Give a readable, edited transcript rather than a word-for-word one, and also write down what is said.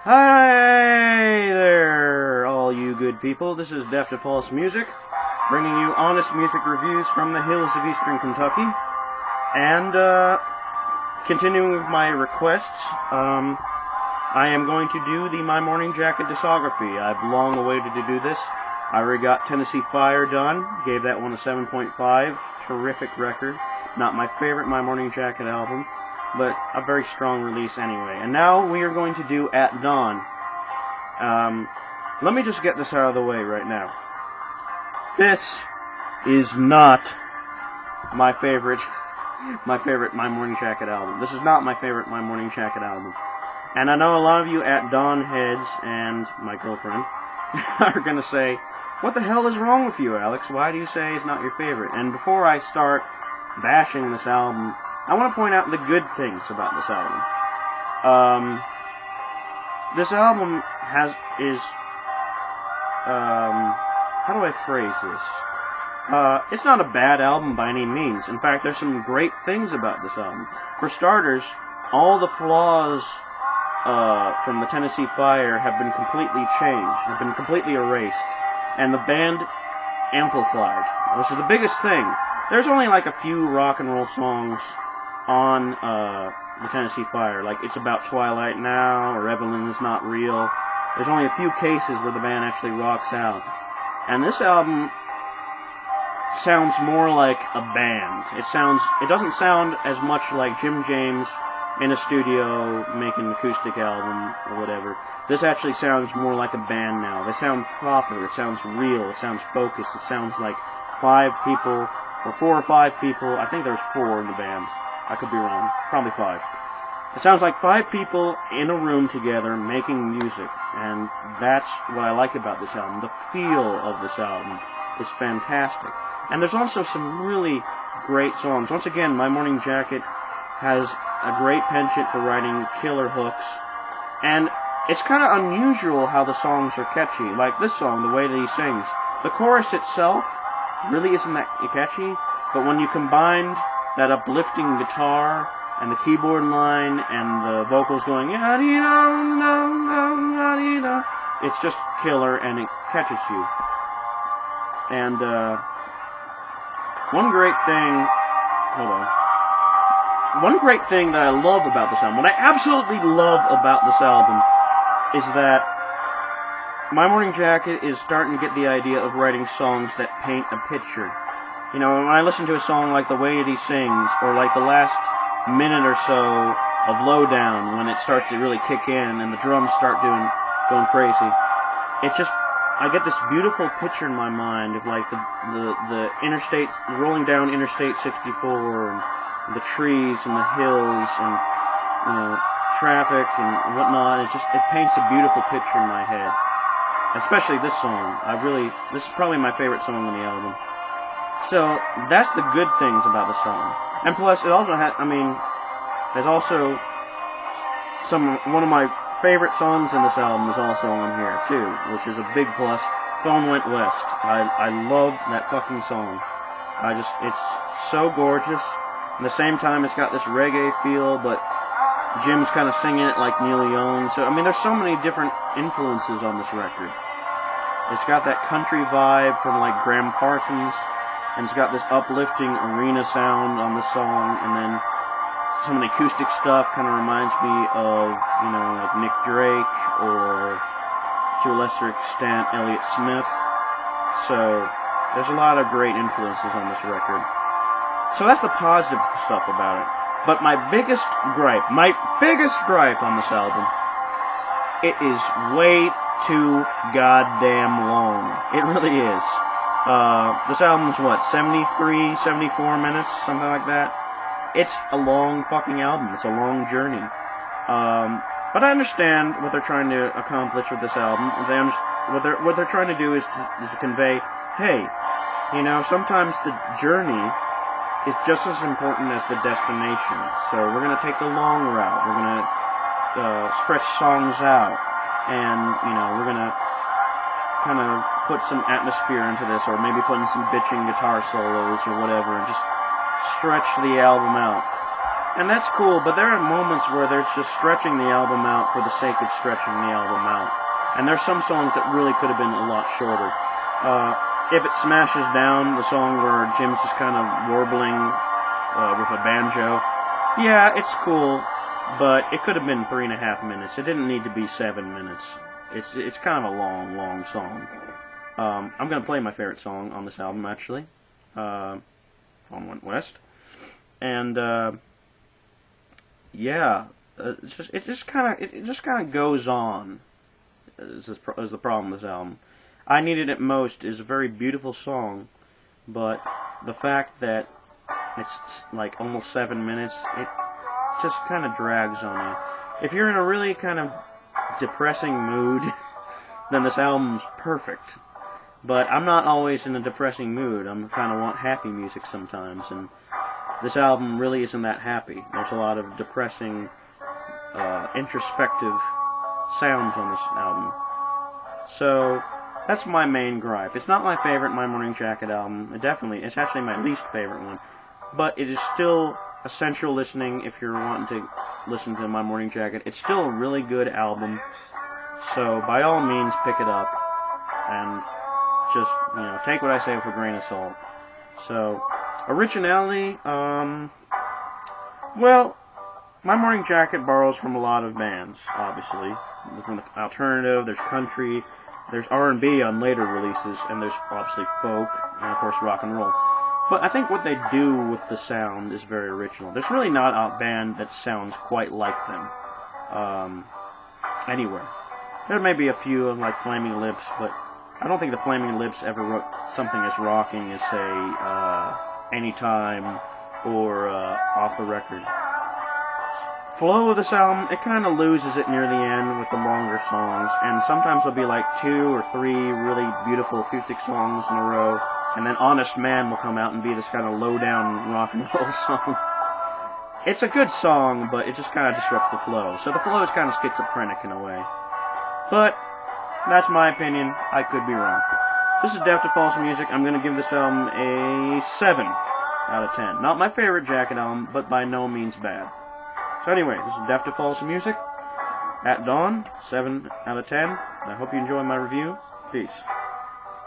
Hi there, all you good people. This is Deaf to Pulse Music, bringing you honest music reviews from the hills of eastern Kentucky. And, continuing with my requests, I am going to do the My Morning Jacket discography. I've long awaited to do this. I already got Tennessee Fire done, gave that one a 7.5. Terrific record. Not my favorite My Morning Jacket album, but a very strong release anyway. And now we are going to do At Dawn. Let me just get this out of the way right now. This is not my favorite My Morning Jacket album. This is not my favorite My Morning Jacket album. And I know a lot of you At Dawn heads and my girlfriend are going to say, what the hell is wrong with you, Alex? Why do you say it's not your favorite? And before I start bashing this album, I want to point out the good things about this album. This album how do I phrase this? It's not a bad album by any means. In fact, there's some great things about this album. For starters, all the flaws from the Tennessee Fire have been completely changed, have been completely erased, and the band amplified, which is the biggest thing. There's only like a few rock and roll songs on the Tennessee Fire, like It's About Twilight Now, or Evelyn Is Not Real. There's only a few cases where the band actually rocks out. And this album sounds more like a band. It doesn't sound as much like Jim James in a studio making an acoustic album or whatever. This actually sounds more like a band now. They sound proper, it sounds real, it sounds focused, it sounds like 5 people, or 4 or 5 people. I think there's 4 in the band. I could be wrong. Probably 5. It sounds like 5 people in a room together making music, and that's what I like about this album. The feel of this album is fantastic. And there's also some really great songs. Once again, My Morning Jacket has a great penchant for writing killer hooks, and it's kind of unusual how the songs are catchy. Like this song, the way that he sings. The chorus itself really isn't that catchy, but when you combine that uplifting guitar and the keyboard line and the vocals going it's just killer, and it catches you. And one great thing that I love about this album, what I absolutely love about this album, is that My Morning Jacket is starting to get the idea of writing songs that paint a picture. You know, when I listen to a song like The Way That He Sings, or like the last minute or so of Lowdown, when it starts to really kick in and the drums start going crazy, I get this beautiful picture in my mind of like the interstate, rolling down Interstate 64, and the trees and the hills and traffic and whatnot. It paints a beautiful picture in my head. Especially this song. This is probably my favorite song on the album. So that's the good things about the song. And plus, it also there's also one of my favorite songs in this album is also on here too, which is a big plus. Phone Went West. I love that fucking song. It's so gorgeous. At the same time, it's got this reggae feel, but Jim's kind of singing it like Neil Young. So, there's so many different influences on this record. It's got that country vibe from, like, Graham Parsons, and it's got this uplifting arena sound on the song, and then some of the acoustic stuff kind of reminds me of, like Nick Drake, or, to a lesser extent, Elliott Smith. So, there's a lot of great influences on this record. So that's the positive stuff about it. But my biggest gripe on this album, it is way too goddamn long. It really is. This album is 73, 74 minutes, something like that. It's a long fucking album. It's a long journey. But I understand what they're trying to accomplish with this album. What they're trying to do is to convey, hey, sometimes the journey is just as important as the destination. So we're going to take the long route. We're going to stretch songs out. And, we're going to kind of put some atmosphere into this, or maybe put in some bitching guitar solos or whatever, and just stretch the album out. And that's cool, but there are moments where there's just stretching the album out for the sake of stretching the album out. And there's some songs that really could have been a lot shorter. If It Smashes Down, the song where Jim's just kind of warbling with a banjo, yeah, it's cool, but it could have been 3.5 minutes. It didn't need to be 7 minutes. It's kind of a long song. I'm going to play my favorite song on this album, actually, on Went West. And, yeah, it just kind of goes on, is the problem with this album. I Needed It Most is a very beautiful song, but the fact that it's like almost 7 minutes, it just kind of drags on you. If you're in a really kind of depressing mood, then this album's perfect. But I'm not always in a depressing mood. I kind of want happy music sometimes, and this album really isn't that happy. There's a lot of depressing, introspective sounds on this album. So that's my main gripe. It's not my favorite My Morning Jacket album. It's actually my least favorite one. But it is still essential listening if you're wanting to listen to My Morning Jacket. It's still a really good album. So by all means, pick it up and just, take what I say with a grain of salt. So, originality, well, My Morning Jacket borrows from a lot of bands, obviously. From the alternative, there's country, there's R&B on later releases, and there's obviously folk, and of course rock and roll. But I think what they do with the sound is very original. There's really not a band that sounds quite like them, anywhere. There may be a few, like Flaming Lips, but I don't think the Flaming Lips ever wrote something as rocking as, say, Anytime or Off the Record. Flow of this album, it kind of loses it near the end with the longer songs, and sometimes there'll be like 2 or 3 really beautiful acoustic songs in a row, and then Honest Man will come out and be this kind of low-down rock and roll song. It's a good song, but it just kind of disrupts the flow. So the flow is kind of schizophrenic in a way. But that's my opinion. I could be wrong. This is Deaf to False Music. I'm going to give this album a 7 out of 10. Not my favorite Jacket album, but by no means bad. So anyway, this is Deaf to False Music. At Dawn, 7 out of 10. I hope you enjoy my review. Peace.